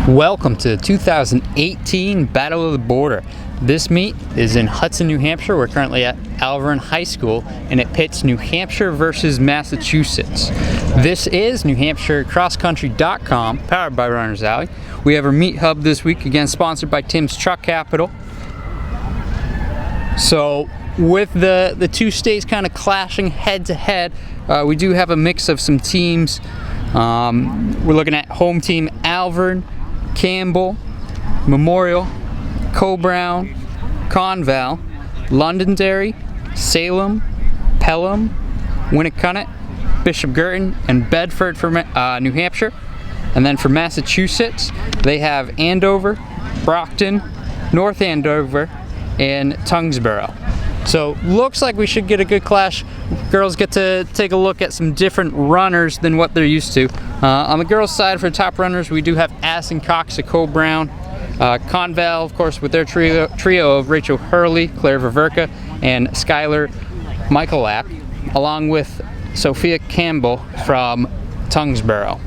Welcome to the 2018 Battle of the Border. This meet is in Hudson, New Hampshire. We're currently at Alvirne High School, and it pits New Hampshire versus Massachusetts. This is NewHampshireCrossCountry.com, powered by Runners Alley. We have our meet hub this week, again sponsored by Tim's Truck Capital. So with the two states kind of clashing head to head, we do have a mix of some teams. We're looking at home team Alvirne, Campbell, Memorial, Coe-Brown, Conval, Londonderry, Salem, Pelham, Winnacunnet, Bishop Guertin, and Bedford for New Hampshire. And then for Massachusetts, they have Andover, Brockton, North Andover, and Tungsboro. So looks like we should get a good clash. Girls get to take a look at some different runners than what they're used to. On the girls' side, for the top runners, we do have Addison Cox of Coe-Brown, Conval, of course, with their trio of Rachel Hurley, Claire Ververka, and Skylar Michalak, along with Sophia Campbell from Tungsboro.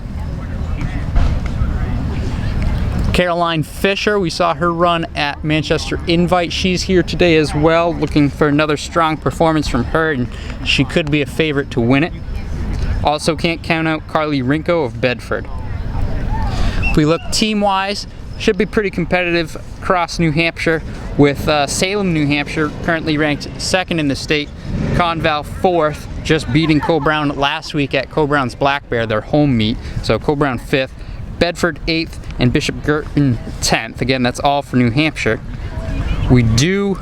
Caroline Fisher, we saw her run at Manchester Invite. She's here today as well, looking for another strong performance from her, and she could be a favorite to win it. Also can't count out Carly Rinko of Bedford. If we look team-wise, should be pretty competitive across New Hampshire, with Salem, New Hampshire currently ranked second in the state, Conval fourth, just beating Coe-Brown last week at Coe-Brown's Black Bear, their home meet, so Coe-Brown fifth. Bedford 8th, and Bishop Guertin 10th. Again, that's all for New Hampshire. We do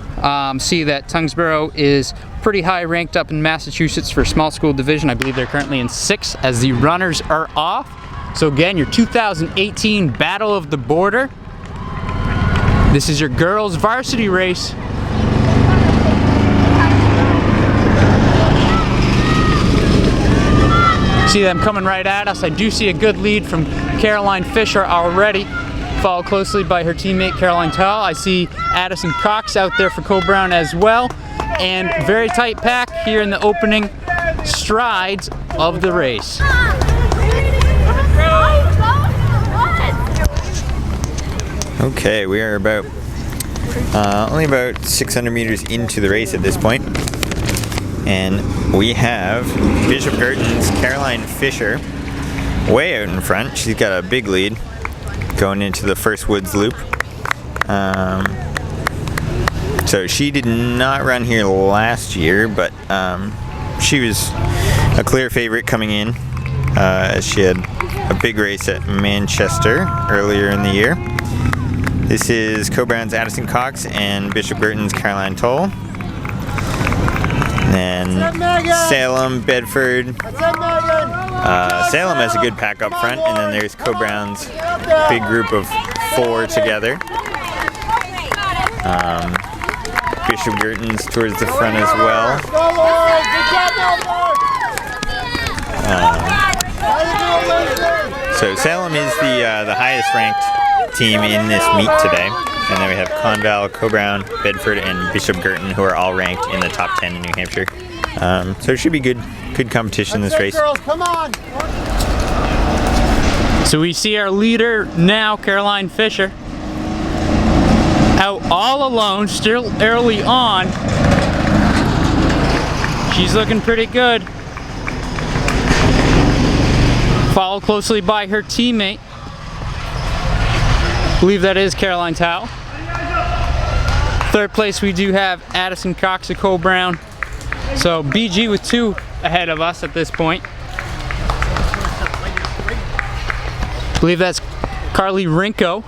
see that Tungsboro is pretty high ranked up in Massachusetts for small school division. I believe they're currently in 6th as the runners are off. So again, your 2018 Battle of the Border. This is your girls varsity race. See them coming right at us. I do see a good lead from Caroline Fisher already, followed closely by her teammate Caroline Tall. I see Addison Cox out there for Coe-Brown as well, and very tight pack here in the opening strides of the race. Okay, we are about only about 600 meters into the race at this point. And we have Bishop Guertin's Caroline Fisher way out in front. She's got a big lead going into the first woods loop. So she did not run here last year, but she was a clear favorite coming in. She had a big race at Manchester earlier in the year. This is Coe-Brown's Addison Cox and Bishop Guertin's Caroline Toll. And Salem, Bedford. Salem has a good pack up front, and then there's Coe-Brown's big group of 4 together. Bishop Guertin's towards the front as well. So Salem is the highest ranked team in this meet today. And then we have Conval, Coe-Brown, Bedford, and Bishop Guertin, who are all ranked in the top 10 in New Hampshire. So it should be good competition in this race. Girls, come on. So we see our leader now, Caroline Fisher, out all alone, still early on. She's looking pretty good. Followed closely by her teammate. I believe that is Caroline Tao. Third place we do have Addison Cox of Coe-Brown. So BG with 2 ahead of us at this point. I believe that's Carly Rinko.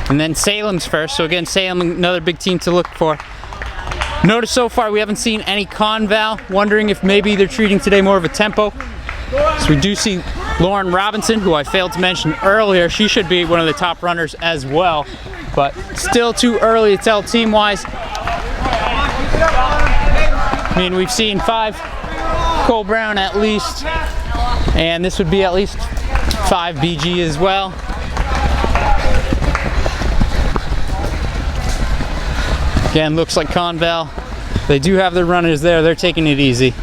And then Salem's first. So again, Salem, another big team to look for. Notice so far we haven't seen any Conval. Wondering if maybe they're treating today more of a tempo. So we do see Lauren Robinson, who I failed to mention earlier. She should be one of the top runners as well, but still too early to tell team-wise. I mean, we've seen 5 Coe-Brown at least, and this would be at least 5 BG as well. Again, looks like Conval. They do have their runners there. They're taking it easy.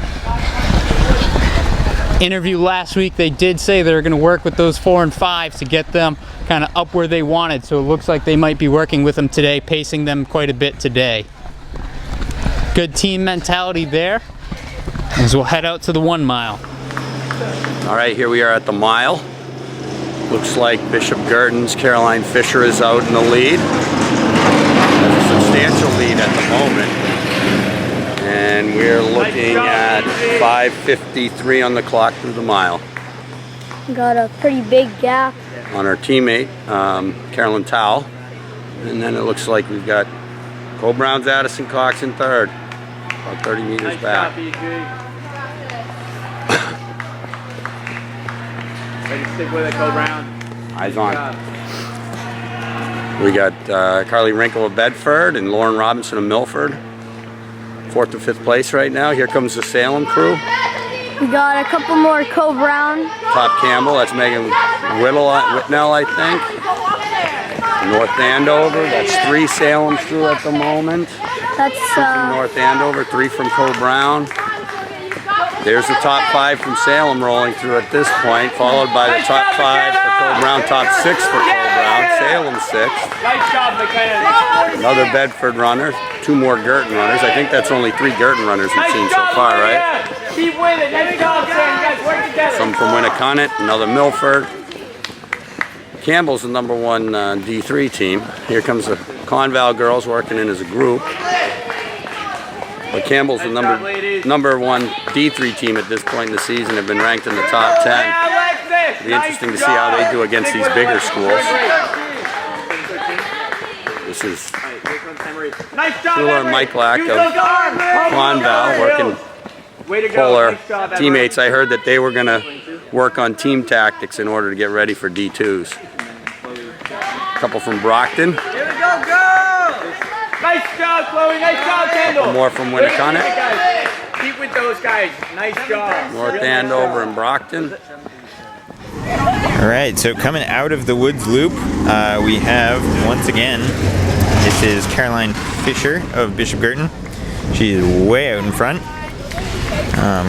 interview last week, they did say they're going to work with those 4 and 5s to get them kind of up where they wanted. So it looks like they might be working with them today, pacing them quite a bit today. Good team mentality there as we'll head out to the 1 mile. All right, here we are at the mile. Looks like Bishop Guertin's Caroline Fisher is out in the lead. Has a substantial lead at the moment. And we're looking at 5:53 on the clock through the mile. Got a pretty big gap. On our teammate, Carolyn Towle. And then it looks like we've got Cole Brown's Addison Cox in third. About 30 meters back. Ready to stick with it, Cole Brown. Eyes on. We got Carly Rinko of Bedford and Lauren Robinson of Milford. 4th to 5th place right now. Here comes the Salem crew. We got a couple more Cole Brown. Top Campbell, that's Megan Whitnell, I think. North Andover, that's 3 Salem through at the moment. 2 That's from North Andover, 3 from Cole Brown. There's the top 5 from Salem rolling through at this point, followed by the top 5 for Cole Brown, top 6 for Cole Brown, Salem 6th. Nice job, McKenna. Another Bedford runner, 2 more Girton runners. I think that's only 3 Girton runners we've seen so far, right? Keep with it. Nice job, Sam. You guys work together. Some from Winnicott, another Milford. Campbell's the number 1 D3 team. Here comes the Conval girls working in as a group. But Campbell's the number 1 D3 team at this point in the season. Have been ranked in the top 10. It'll be interesting to see how they do against these bigger schools. This is Schuler and Mike Lack of Conval working Polar teammates. I heard that they were going to work on team tactics in order to get ready for D2s. A couple from Brockton. Here we go, girls! Nice job, Chloe. Nice job, Kendall. More from Winnicott. Keep with those guys. Nice job. North Andover and Brockton. All right, so coming out of the Woods Loop, we have, once again, this is Caroline Fisher of Bishop Guertin. She's way out in front,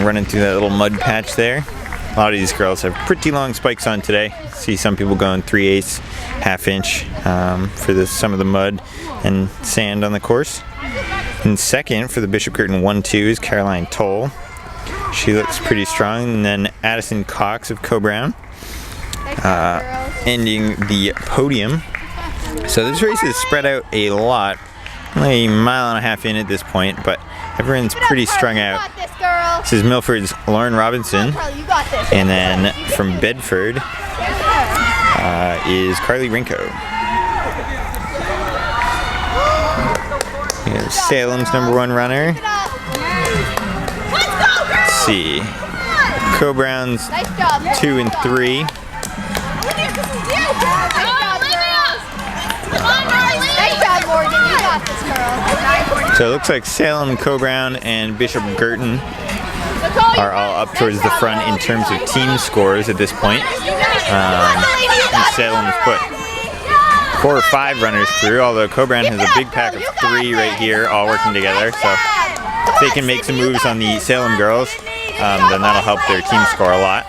running through that little mud patch there. A lot of these girls have pretty long spikes on today. See some people going 3/8, ½ inch for some of the mud and sand on the course. And second for the Bishop Guertin 1-2 is Caroline Toll. She looks pretty strong. And then Addison Cox of Coe-Brown ending the podium. So this race is spread out a lot. Only a mile and a half in at this point, but everyone's pretty strung out. This is Milford's Lauren Robinson, and then from Bedford is Carly Rinko. Here's Salem's number 1 runner. Let's see. Coe-Brown's 2 and 3. So it looks like Salem, Coe-Brown, and Bishop Guertin are all up towards the front in terms of team scores at this point. And Salem's put 4 or 5 runners through, although Coe-Brown has a big pack of 3 right here, all working together. So if they can make some moves on the Salem girls, then that'll help their team score a lot.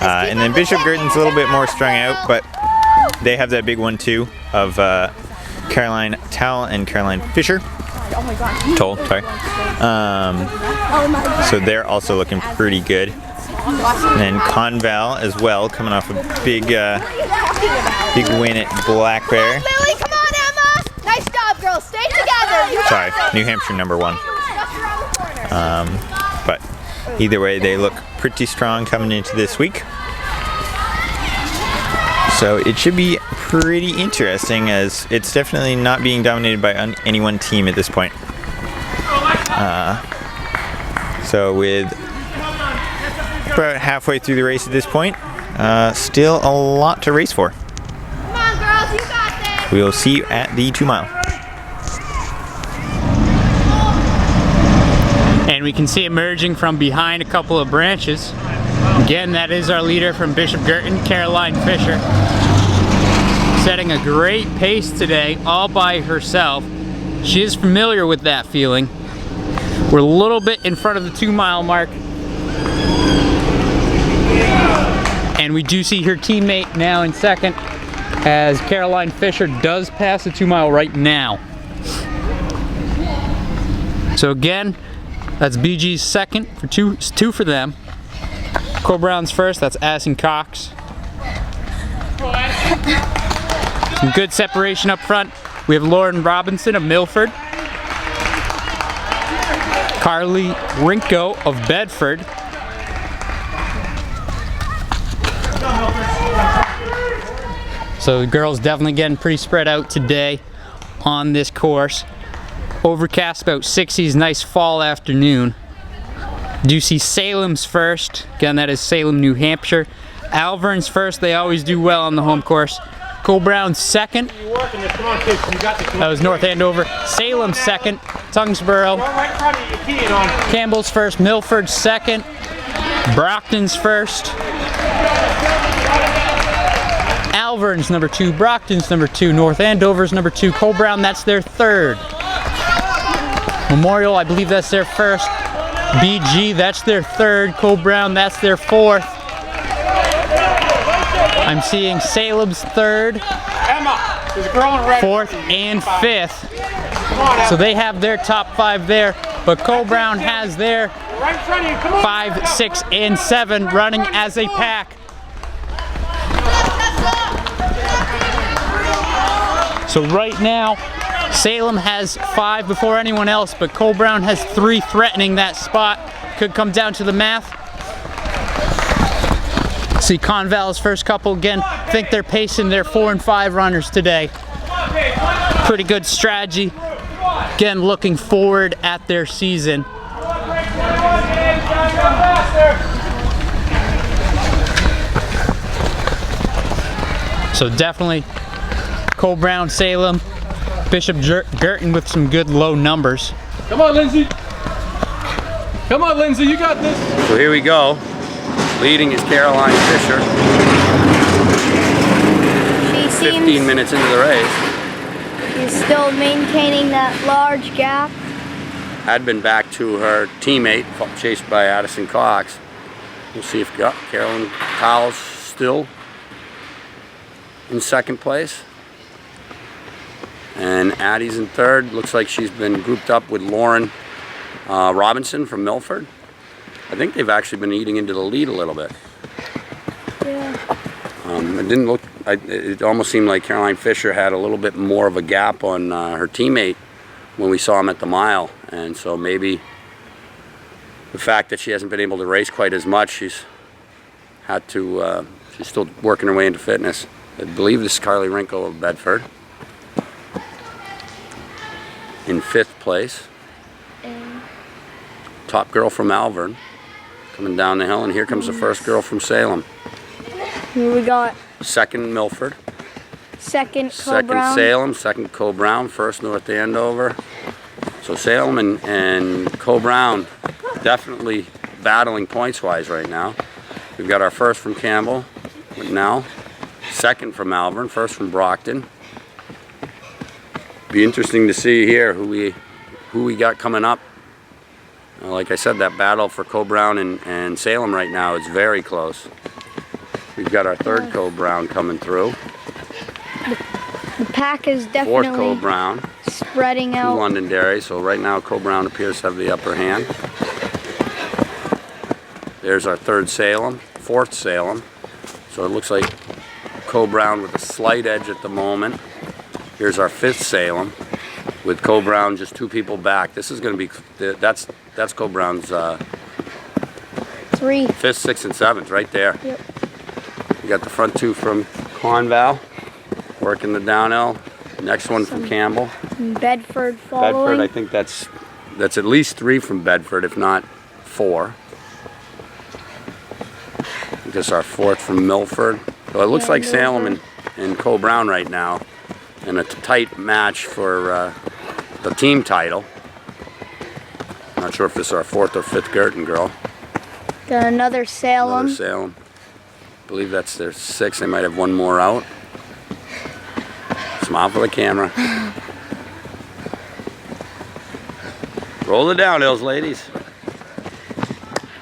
And then Bishop Guertin's a little bit more strung out, but they have that big 1-2 of Caroline Towle and Caroline Fisher. Toll, sorry. So they're also looking pretty good. And then Conval as well, coming off a big win at Black Bear. Lily, come on, Emma! Nice job, girls. Stay together. Sorry, New Hampshire number 1. But either way, they look pretty strong coming into this week. So it should be pretty interesting, as it's definitely not being dominated by any one team at this point. So with about halfway through the race at this point, still a lot to race for. Come on, girls. You got this. We will see you at the 2 mile. And we can see emerging from behind a couple of branches. Again, that is our leader from Bishop Guertin, Caroline Fisher. Setting a great pace today, all by herself. She is familiar with that feeling. We're a little bit in front of the 2 mile mark. And we do see her teammate now in second as Caroline Fisher does pass the 2 mile right now. So again, that's BG's second for two for them. Cole Brown's first, that's Addison Cox. Some good separation up front. We have Lauren Robinson of Milford. Carly Rinko of Bedford. So the girls definitely getting pretty spread out today on this course. Overcast, about 60s, nice fall afternoon. Do see Salem's first. Again, that is Salem, New Hampshire. Alvern's first, they always do well on the home course. Cole Brown's second. That was North Andover. Salem's second. Tungsboro. Campbell's first. Milford's second. Brockton's first. Alvern's number 2. Brockton's number 2. North Andover's number 2. Cole Brown, that's their third. Memorial, I believe that's their first. BG, that's their third. Cole Brown, that's their fourth. I'm seeing Salem's third, fourth, and fifth. So they have their top 5 there, but Cole Brown has their 5, 6, and 7 running as a pack. So right now, Salem has 5 before anyone else, but Cole Brown has 3 threatening that spot. Could come down to the math. See Conval's first couple again. I think they're pacing their 4 and 5 runners today. Pretty good strategy. Again, looking forward at their season. So definitely Cole Brown, Salem, Bishop Girton with some good low numbers. Come on, Lindsay. Come on, Lindsay, you got this. So here we go. Leading is Caroline Fisher. She 15 seems minutes into the race. she's still maintaining that large gap. Had been back to her teammate, chased by Addison Cox. We'll see if Carolyn Cowles still in second place. And Addie's in third. Looks like she's been grouped up with Lauren Robinson from Milford. I think they've actually been eating into the lead a little bit. Yeah. It didn't look, it almost seemed like Caroline Fisher had a little bit more of a gap on her teammate when we saw him at the mile. And so maybe the fact that she hasn't been able to race quite as much, she's had to, she's still working her way into fitness. I believe this is Carly Rinko of Bedford in 5th place. Top girl from Alvern coming down the hill, and here comes the first girl from Salem. Here we got Second Milford, second Cole second Brown. Salem, second Cole Brown, first North Andover. So Salem and Cole Brown definitely battling points-wise right now. We've got our first from Campbell, now second from Alvern, first from Brockton. Be interesting to see here who we got coming up. Like I said, that battle for Cole Brown and Salem right now is very close. We've got our third Cole Brown coming through. The pack is Fourth definitely Cole Brown, spreading out. Londonderry. So right now Cole Brown appears to have the upper hand. There's our third Salem, fourth Salem. So it looks like Cole Brown with a slight edge at the moment. Here's our 5th Salem with Cole Brown just 2 people back. This is going to be, that's Cole Brown's 3. 5th, 6th, and 7th right there. Yep. You got the front 2 from Conval working the downhill. Next one from Campbell. Bedford following. Bedford, I think that's at least 3 from Bedford, if not 4. This is our 4th from Milford. So it looks like Salem and Cole Brown right now in a tight match for the team title. Not sure if this is our 4th or 5th Girton girl. Got another Salem. Another Salem. I believe that's their 6th. They might have one more out. Smile for the camera. Roll the downhills, ladies.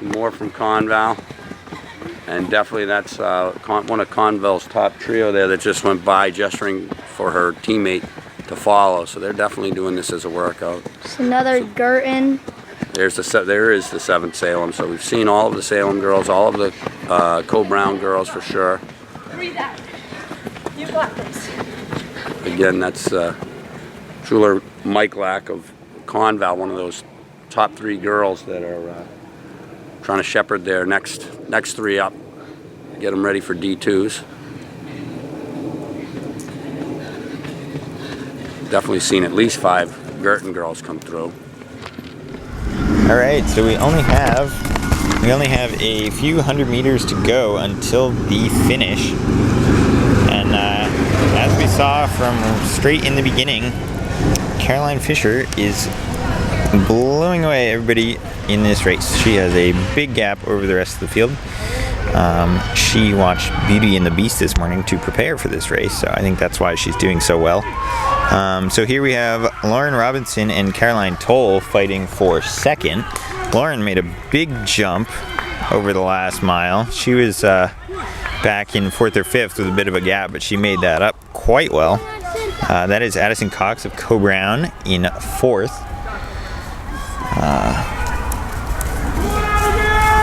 More from Conval. And definitely that's one of Conval's top trio there that just went by, gesturing for her teammate to follow. So they're definitely doing this as a workout. Just another Girton. There is the 7th Salem. So we've seen all of the Salem girls, all of the Co-Brown girls for sure. Read that. You got this. Again, that's Schuler Michalak of Conval, one of those top 3 girls that are trying to shepherd their next 3 up, get them ready for D2s. Definitely seen at least 5 Girton girls come through. All right, so we only have a few 100 meters to go until the finish, and as we saw from straight in the beginning, Caroline Fisher is blowing away everybody in this race. She has a big gap over the rest of the field. She watched Beauty and the Beast this morning to prepare for this race, so I think that's why she's doing so well. So here we have Lauren Robinson and Caroline Toll fighting for second. Lauren made a big jump over the last mile. She was back in 4th or 5th with a bit of a gap, but she made that up quite well. That is Addison Cox of Co-Brown in 4th.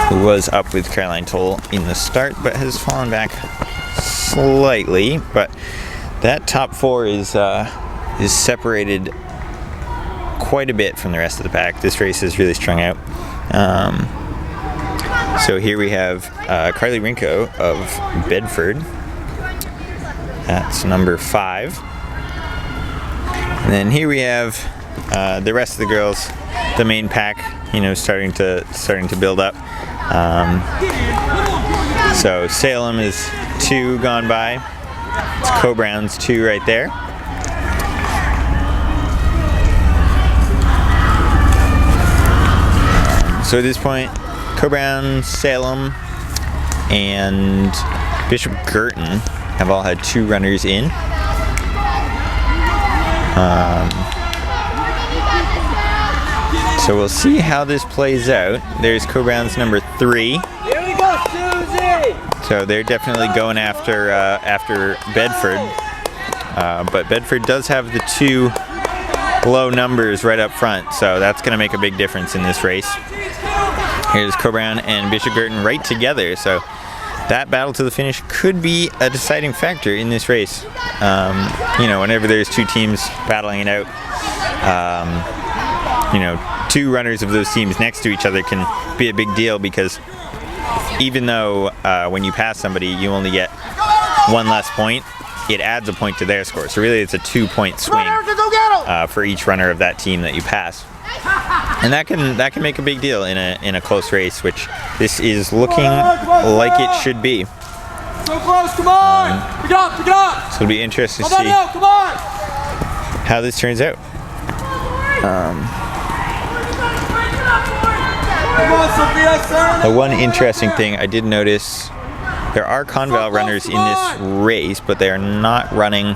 Who was up with Caroline Toll in the start, but has fallen back slightly. But that top 4 is separated quite a bit from the rest of the pack. This race is really strung out. So here we have Carly Rinko of Bedford. That's number 5. And then here we have the rest of the girls, the main pack, starting to build up. So Salem is 2 gone by. It's Co-Brown's 2 right there. So at this point, Co-Brown, Salem, and Bishop Girton have all had 2 runners in. So we'll see how this plays out. There's Co-Brown's number 3. Here we go, Susie! So they're definitely going after Bedford. But Bedford does have the 2 low numbers right up front, so that's going to make a big difference in this race. Here's Co-Brown and Bishop Girton right together, so that battle to the finish could be a deciding factor in this race. Whenever there's 2 teams battling it out, 2 runners of those teams next to each other can be a big deal, because even though when you pass somebody you only get 1 less point, it adds a point to their score. So really it's a 2-point swing for each runner of that team that you pass. And that can make a big deal in a close race, which this is looking like it should be. So close, come on! Pick it up, pick it up! So it'll be interesting to see Come on! how this turns out. Come on, Sophia, sir! The one interesting thing I did notice, there are Conval runners in this race, but they are not running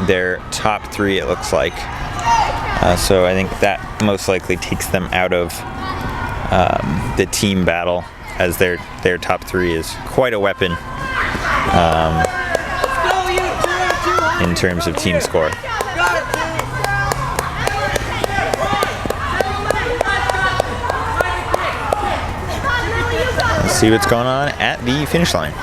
their top 3, it looks like. So I think that most likely takes them out of the team battle, as their top 3 is quite a weapon in terms of team score. Let's see what's going on at the finish line.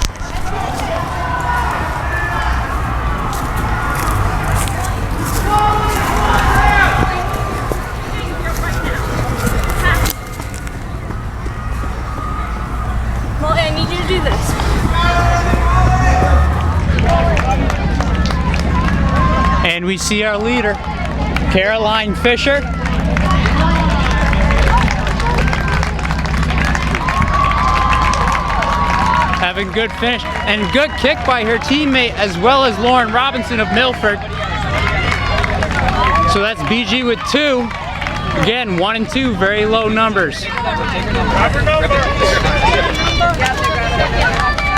And we see our leader, Caroline Fisher. Having good finish and good kick by her teammate, as well as Lauren Robinson of Milford. So that's BG with 2. Again, 1 and 2, very low numbers.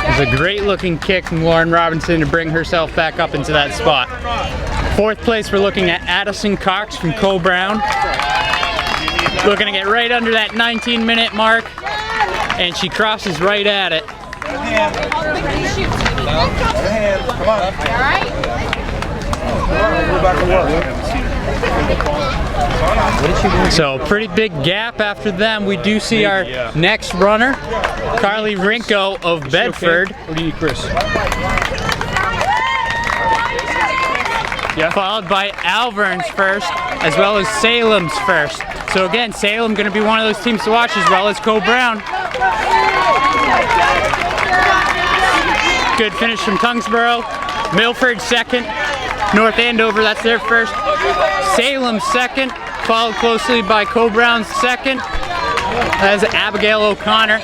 It's a great looking kick from Lauren Robinson to bring herself back up into that spot. 4th place, we're looking at Addison Cox from Co-Brown. Looking to get right under that 19-minute mark. and she crosses right at it. So pretty big gap after them. We do see our next runner, Carly Rinko of Bedford. What do you need, Chris? Followed by Alvern's first, as well as Salem's first. So again, Salem going to be one of those teams to watch, as well as Co-Brown. Good finish from Tungsboro. Milford second. North Andover, that's their first. Salem second, followed closely by Co-Brown's second. That's Abigail O'Connor.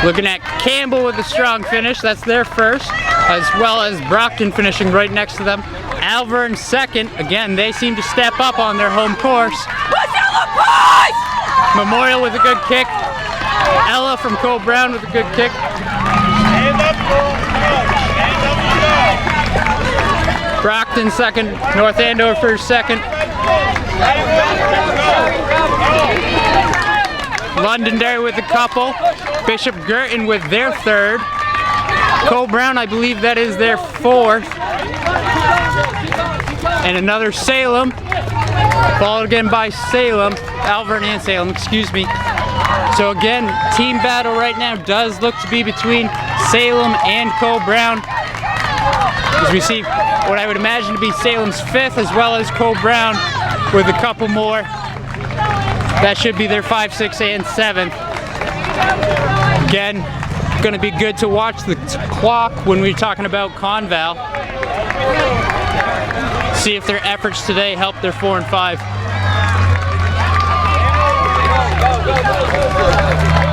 Looking at Campbell with a strong finish, that's their first, as well as Brockton finishing right next to them. Alvern second, again, they seem to step up on their home course. Memorial with a good kick. Ella from Co-Brown with a good kick. Brockton second, North Andover second. Londonderry with a couple. Bishop Girton with their third. Co-Brown, I believe that is their fourth. And another Salem, followed again by Salem, Alvern and Salem, excuse me. So again, team battle right now does look to be between Salem and Co-Brown, as we see what I would imagine to be Salem's fifth, as well as Co-Brown with a couple more. That should be their 5, 6, and 7th. Again, going to be good to watch the clock when we're talking about Conval. See if their efforts today help their 4 and 5.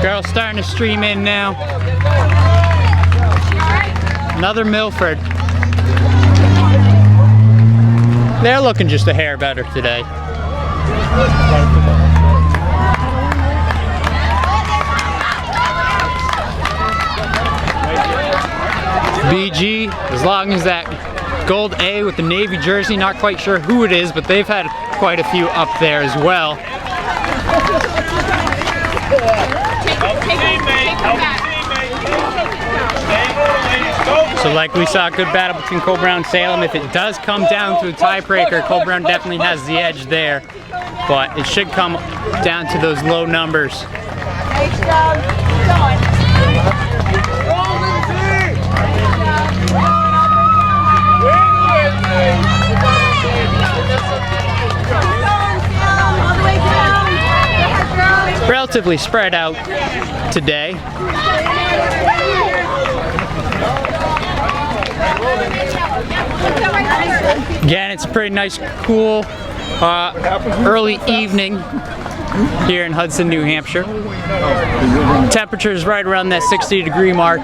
Girls starting to stream in now. Another Milford. They're looking just a hair better today. BG, as long as that gold A with the navy jersey, not quite sure who it is, but they've had quite a few up there as well. So like we saw, a good battle between Co-Brown and Salem. If it does come down to a tiebreaker, Co-Brown definitely has the edge there, but it should come down to those low numbers. Relatively spread out today. Again, it's a pretty nice, cool, early evening here in Hudson, New Hampshire. Temperature is right around that 60-degree mark.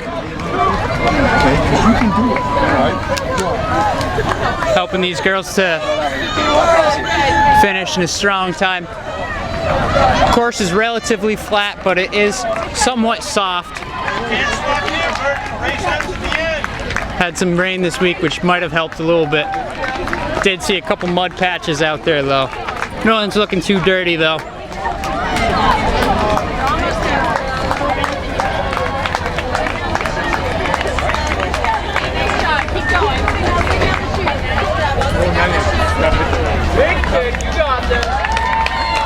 Helping these girls to finish in a strong time. Course is relatively flat, but it is somewhat soft. Had some rain this week, which might have helped a little bit. Did see a couple mud patches out there though. No one's looking too dirty though.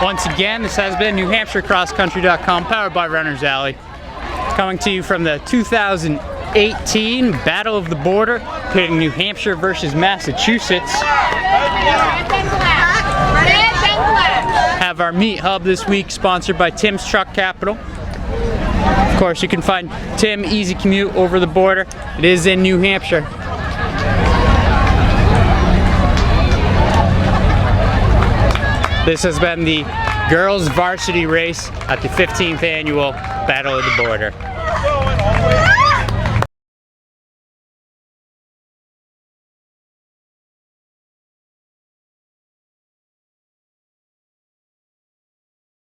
Once again, this has been NewHampshireCrossCountry.com, powered by Runners Alley. Coming to you from the 2018 Battle of the Border, pitting New Hampshire versus Massachusetts. Have our meet hub this week sponsored by Tim's Truck Capital. Of course, you can find Tim Easy Commute over the border. It is in New Hampshire. This has been the girls varsity race at the 15th annual Battle of the Border.